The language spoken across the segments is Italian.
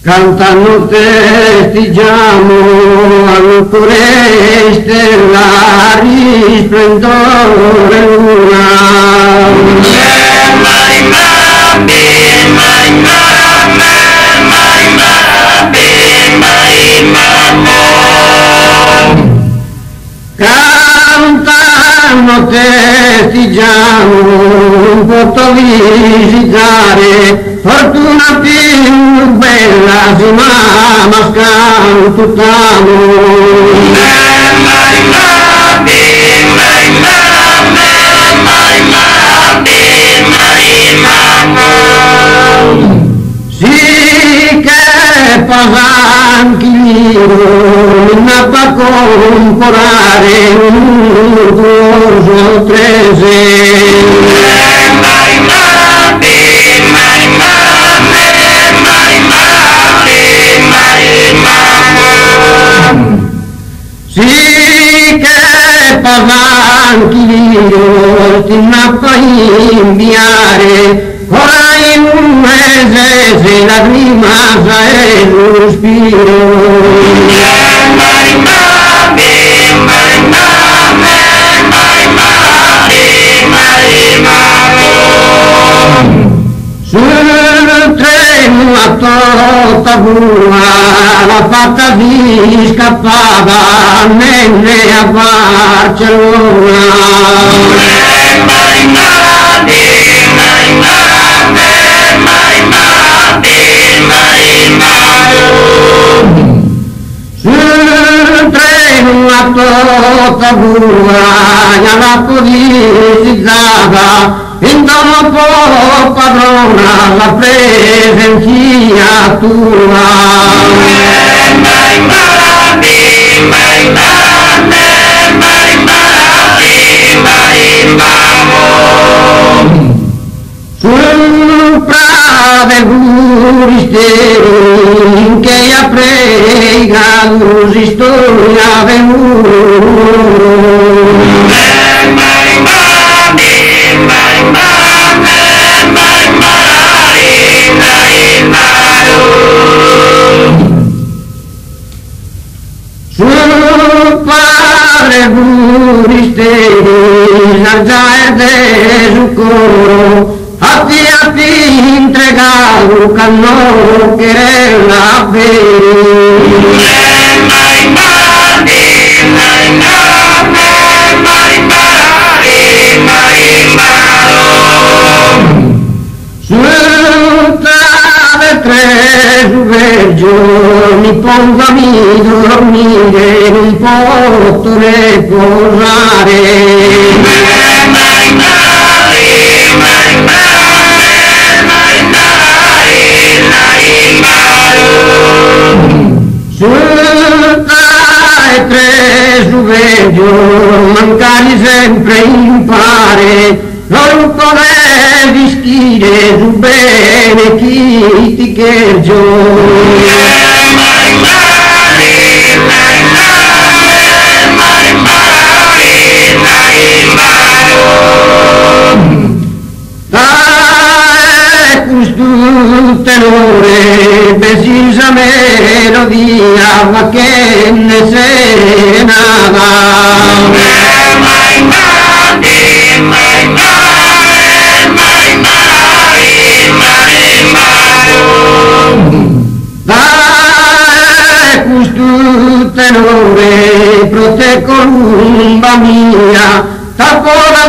Cantando festeggiamo al cuore stellari splendore luna. Cantando festeggiamo un porto visitare, fortuna più bella si mamma scantutamo. Sì che pasanchino in appa comporare un corso trese. Sì che pasanchino ti nappa inviare, ora in un mese se la rimasa è lo spiro. Sul treno a torta bua la fatta di scappava nelle a Barcellona. Sul treno a torta bua la pubblicizzava, in dopo padrona la presenza tua. Sul prade guristeri che a prega storia venuto. Sul padre buristeri la già è su coro, a ti entregato canno che la vedi. Giorni pongami dormire, non posso riposare. Sul tre su veggio, mancare sempre impare, non potrei vestire su bene chi ti chergio. Dai questo tenore, precisa melodia, ma che ne se nada. Dai questo tenore, proteggo l'umba mia, tapora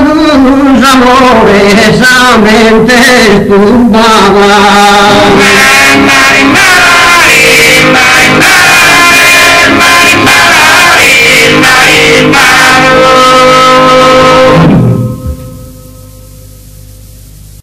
d'amore, sa mente turbava.